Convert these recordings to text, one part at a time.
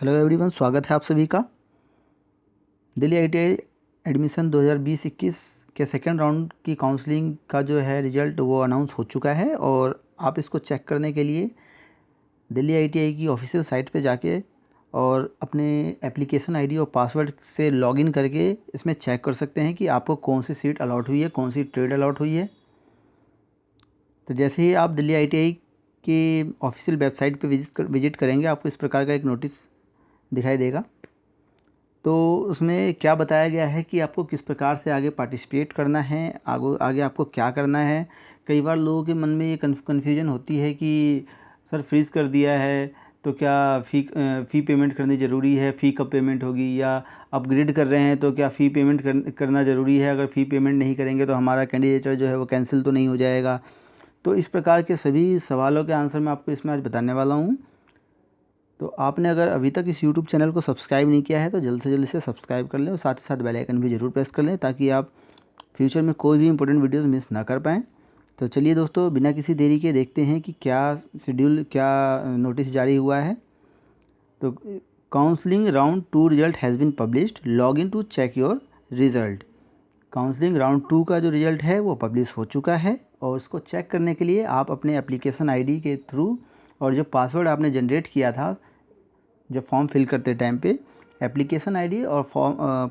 Hello everyone, स्वागत है आप सभी का। दिल्ली आईटीआई एडमिशन 2020-21 के सेकेंड राउंड की काउंसलिंग का जो है रिज़ल्ट वो अनाउंस हो चुका है और आप इसको चेक करने के लिए दिल्ली आईटीआई की ऑफिशियल साइट पे जाके और अपने एप्लीकेशन आईडी और पासवर्ड से लॉगिन करके इसमें चेक कर सकते हैं कि आपको कौन सी सीट अलॉट हुई है, कौन सी ट्रेड अलॉट हुई है। तो जैसे ही आप दिल्ली आईटीआई की ऑफिशियल वेबसाइट पे विजिट करेंगे, आपको इस प्रकार का एक नोटिस दिखाई देगा। तो उसमें क्या बताया गया है कि आपको किस प्रकार से आगे पार्टिसिपेट करना है, आगे आपको क्या करना है। कई बार लोगों के मन में ये कन्फ्यूजन होती है कि सर फ्रीज़ कर दिया है तो क्या फ़ी पेमेंट करनी ज़रूरी है, फ़ी कब पेमेंट होगी, या अपग्रेड कर रहे हैं तो क्या फ़ी पेमेंट करना ज़रूरी है, अगर फ़ी पेमेंट नहीं करेंगे तो हमारा कैंडिडेचर जो है वो कैंसिल तो नहीं हो जाएगा। तो इस प्रकार के सभी सवालों के आंसर मैं आपको इसमें आज बताने वाला हूँ। तो आपने अगर अभी तक इस YouTube चैनल को सब्सक्राइब नहीं किया है तो जल्द से जल्द से सब्सक्राइब कर लें और साथ ही साथ बेल आइकन भी ज़रूर प्रेस कर लें ताकि आप फ्यूचर में कोई भी इंपॉर्टेंट वीडियोस मिस ना कर पाएँ। तो चलिए दोस्तों, बिना किसी देरी के देखते हैं कि क्या नोटिस जारी हुआ है। तो counselling round 2 result has been published, log in to check your result. Counselling round 2 का जो रिज़ल्ट है वो पब्लिश हो चुका है और उसको चेक करने के लिए आप अपने एप्लीकेशन आईडी के थ्रू और जो पासवर्ड आपने जनरेट किया था जब फॉर्म फिल करते टाइम पे, एप्लीकेशन आईडी और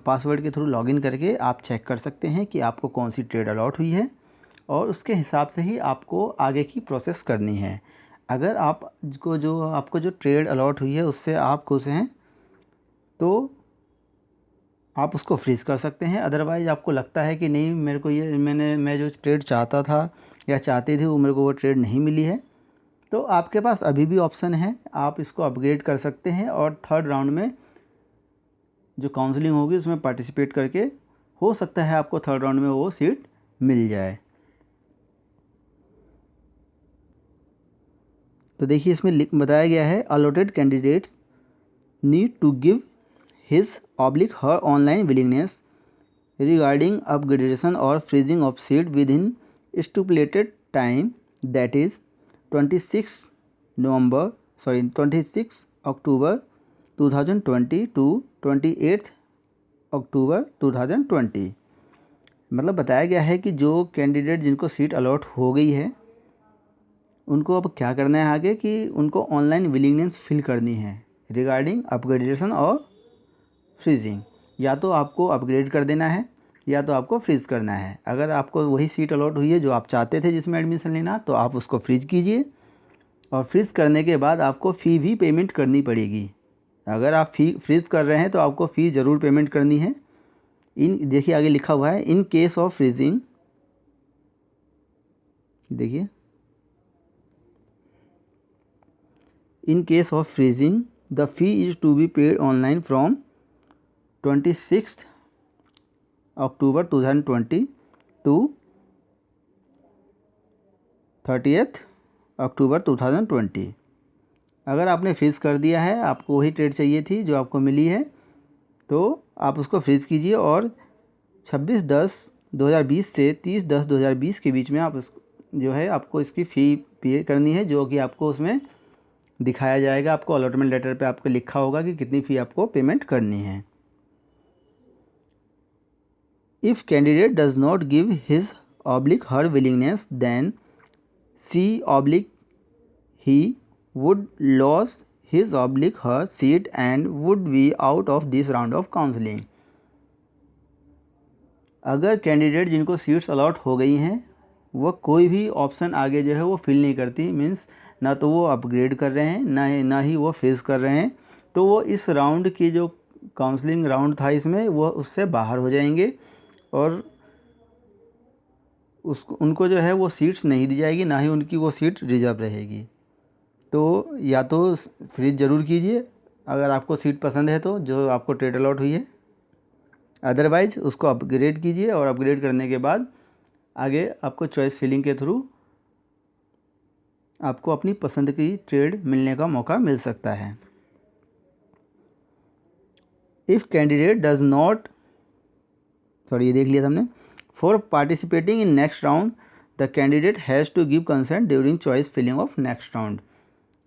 पासवर्ड के थ्रू लॉगिन करके आप चेक कर सकते हैं कि आपको कौन सी ट्रेड अलॉट हुई है और उसके हिसाब से ही आपको आगे की प्रोसेस करनी है। अगर आपको जो ट्रेड अलॉट हुई है उससे आप खुश हैं तो आप उसको फ्रीज़ कर सकते हैं। अदरवाइज़ आपको लगता है कि नहीं, मेरे को ये मैं जो ट्रेड चाहता था या चाहती थी वो मेरे को वो ट्रेड नहीं मिली है, तो आपके पास अभी भी ऑप्शन है, आप इसको अपग्रेड कर सकते हैं और थर्ड राउंड में जो काउंसलिंग होगी उसमें पार्टिसिपेट करके हो सकता है आपको थर्ड राउंड में वो सीट मिल जाए। तो देखिए, इसमें बताया गया है allotted candidates need to give his oblique her online willingness regarding upgradation or freezing of seat within stipulated time, that is 26 October 2020 to 28 अक्टूबर 2020। मतलब बताया गया है कि जो कैंडिडेट जिनको सीट अलॉट हो गई है उनको अब क्या करना है आगे, कि उनको ऑनलाइन विलिंगनेस फिल करनी है रिगार्डिंग अपग्रेडेशन और फ्रीजिंग। या तो आपको अपग्रेड कर देना है या तो आपको फ्रीज़ करना है। अगर आपको वही सीट अलॉट हुई है जो आप चाहते थे जिसमें एडमिशन लेना, तो आप उसको फ्रीज़ कीजिए और फ्रीज़ करने के बाद आपको फ़ी भी पेमेंट करनी पड़ेगी। अगर आप फ्रीज़ कर रहे हैं तो आपको फ़ी ज़रूर पेमेंट करनी है। देखिए आगे लिखा हुआ है, इन केस ऑफ फ्रीजिंग, देखिए in case of freezing the fee is to be paid online from 26 October 2020 to 30 October 2020। अगर आपने फ्रीज़ कर दिया है, आपको वही ट्रेड चाहिए थी जो आपको मिली है, तो आप उसको फ्रीज़ कीजिए और 26/10/2020 से 30/10/2020 के बीच में आप जो है आपको इसकी फ़ी पे करनी है, जो कि आपको उसमें दिखाया जाएगा। आपको अलॉटमेंट लेटर पे आपको लिखा होगा कि कितनी फ़ी आपको पेमेंट करनी है। If candidate does not give his oblique her willingness then he would lose his oblique her seat and would be out of this round of counseling। अगर कैंडिडेट जिनको सीट्स अलॉट हो गई हैं वो कोई भी ऑप्शन आगे जो है वो फिल नहीं करती, मीन्स ना तो वो अपग्रेड कर रहे हैं ना ही वो फेस कर रहे हैं, तो वो इस राउंड की जो काउंसलिंग राउंड था इसमें वो उससे बाहर हो जाएंगे और उनको जो है वो सीट्स नहीं दी जाएगी, ना ही उनकी वो सीट रिजर्व रहेगी। तो या तो फ्रीज ज़रूर कीजिए अगर आपको सीट पसंद है तो, जो आपको ट्रेड अलॉट हुई है, अदरवाइज उसको अपग्रेड कीजिए और अपग्रेड करने के बाद आगे आपको चॉइस फिलिंग के थ्रू आपको अपनी पसंद की ट्रेड मिलने का मौका मिल सकता है। If candidate does not, sorry ये देख लिया था हमने, for participating in next round the candidate has to give consent during choice filling of next round.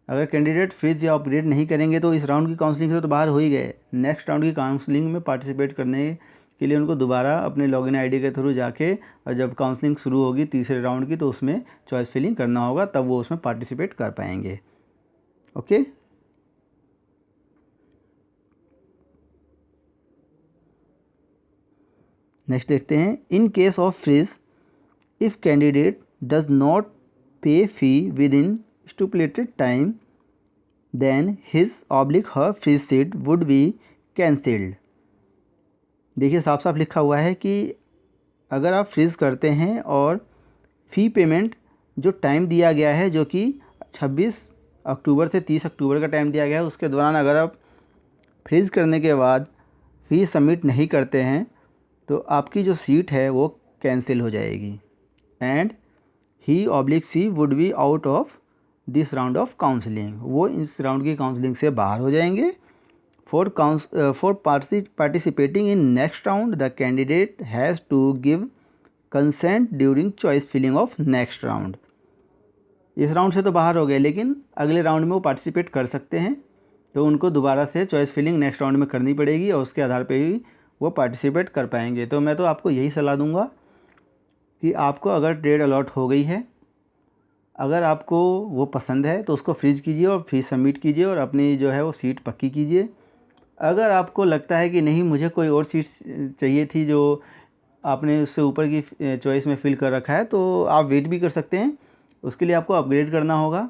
अगर कैंडिडेट फ्रीज या अपग्रेड नहीं करेंगे तो इस राउंड की काउंसलिंग से तो बाहर हो ही गए। नेक्स्ट राउंड की काउंसलिंग में पार्टिसिपेट करने के लिए उनको दोबारा अपने लॉगिन आईडी के थ्रू जाके, और जब काउंसलिंग शुरू होगी तीसरे राउंड की, तो उसमें चॉइस फिलिंग करना होगा, तब वो उसमें पार्टिसिपेट कर पाएंगे। ओके। नेक्स्ट देखते हैं, in case of freeze if candidate does not pay fee within stipulated time then his oblique her freeze seat would be cancelled. देखिए साफ साफ लिखा हुआ है कि अगर आप फ्रीज़ करते हैं और फ़ी पेमेंट जो टाइम दिया गया है, जो कि 26 अक्टूबर से 30 अक्टूबर का टाइम दिया गया है, उसके दौरान अगर आप फ्रीज़ करने के बाद फ़ी सबमिट नहीं करते हैं तो आपकी जो सीट है वो कैंसिल हो जाएगी and he/she would be out of this round of counselling. वो इस राउंड की काउंसलिंग से बाहर हो जाएंगे। For participating in next round, the candidate has to give consent during choice filling of next round. इस राउंड से तो बाहर हो गए, लेकिन अगले राउंड में वो पार्टिसिपेट कर सकते हैं, तो उनको दोबारा से चॉइस फिलिंग नेक्स्ट राउंड में करनी पड़ेगी और उसके आधार पे ही वो पार्टिसिपेट कर पाएंगे। तो मैं तो आपको यही सलाह दूंगा कि आपको अगर ट्रेड अलॉट हो गई है, अगर आपको वो पसंद है तो उसको फ्रीज कीजिए और फीस सबमिट कीजिए और अपनी जो है वो सीट पक्की कीजिए। अगर आपको लगता है कि नहीं, मुझे कोई और सीट चाहिए थी जो आपने उससे ऊपर की चॉइस में फिल कर रखा है, तो आप वेट भी कर सकते हैं। उसके लिए आपको अपग्रेड करना होगा।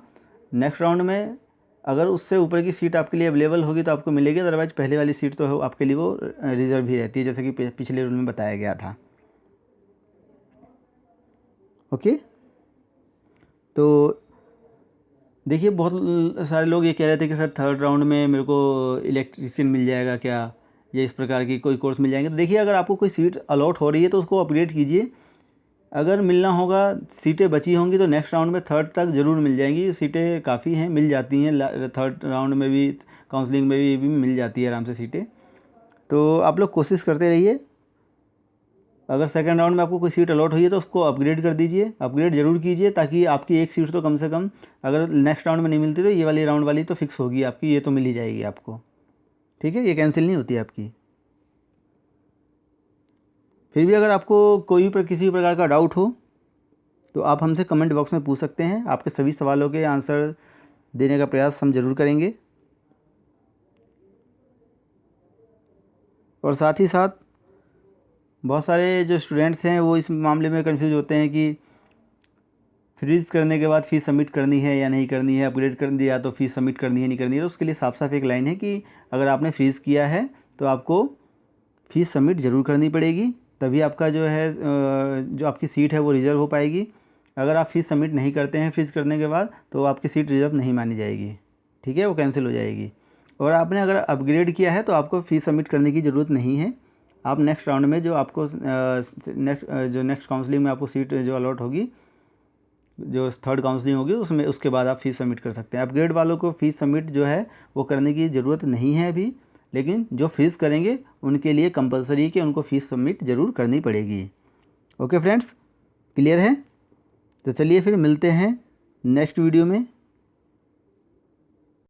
नेक्स्ट राउंड में अगर उससे ऊपर की सीट आपके लिए अवेलेबल होगी तो आपको मिलेगी, अदरवाइज पहले वाली सीट तो आपके लिए वो रिजर्व ही रहती है, जैसे कि पिछले रूल में बताया गया था। ओके। तो देखिए बहुत सारे लोग ये कह रहे थे कि सर थर्ड राउंड में मेरे को इलेक्ट्रीशियन मिल जाएगा क्या, या इस प्रकार की कोई कोर्स मिल जाएंगे। तो देखिए अगर आपको कोई सीट अलॉट हो रही है तो उसको अपग्रेड कीजिए। अगर मिलना होगा, सीटें बची होंगी तो नेक्स्ट राउंड में थर्ड तक ज़रूर मिल जाएंगी। सीटें काफ़ी हैं, मिल जाती हैं, थर्ड राउंड में भी काउंसलिंग में भी मिल जाती है आराम से सीटें। तो आप लोग कोशिश करते रहिए। अगर सेकंड राउंड में आपको कोई सीट अलॉट हुई है तो उसको अपग्रेड कर दीजिए, अपग्रेड ज़रूर कीजिए, ताकि आपकी एक सीट तो कम से कम, अगर नेक्स्ट राउंड में नहीं मिलती तो ये वाली राउंड वाली तो फिक्स होगी आपकी, ये तो मिल ही जाएगी आपको। ठीक है, ये कैंसिल नहीं होती आपकी। फिर भी अगर आपको कोई किसी प्रकार का डाउट हो तो आप हमसे कमेंट बॉक्स में पूछ सकते हैं। आपके सभी सवालों के आंसर देने का प्रयास हम ज़रूर करेंगे। और साथ ही साथ बहुत सारे जो स्टूडेंट्स हैं वो इस मामले में कंफ्यूज होते हैं कि फ्रीज़ करने के बाद फ़ीस सबमिट करनी है या नहीं करनी है, अपग्रेड कर दिया तो फ़ीस सबमिट करनी है नहीं करनी है। तो उसके लिए साफ साफ एक लाइन है कि अगर आपने फ्रीज़ किया है तो आपको फ़ीस सबमिट ज़रूर करनी पड़ेगी, तभी आपका जो है जो आपकी सीट है वो रिज़र्व हो पाएगी। अगर आप फ़ीस सबमिट नहीं करते हैं फ्रीज़ करने के बाद तो आपकी सीट रिज़र्व नहीं मानी जाएगी। ठीक है, वो कैंसिल हो जाएगी। और आपने अगर अपग्रेड किया है तो आपको फ़ीस सबमिट करने की ज़रूरत नहीं है। आप नेक्स्ट राउंड में जो आपको नेक्स्ट काउंसलिंग में आपको सीट जो अलॉट होगी, जो थर्ड काउंसलिंग होगी, उसमें उसके बाद आप फ़ीस सबमिट कर सकते हैं। अपग्रेड वालों को फ़ीस सबमिट जो है वो करने की ज़रूरत नहीं है अभी, लेकिन जो फ्रीज़ करेंगे उनके लिए कंपलसरी है कि उनको फ़ीस सबमिट ज़रूर करनी पड़ेगी। ओके फ्रेंड्स, क्लियर है? तो चलिए फिर मिलते हैं नेक्स्ट वीडियो में।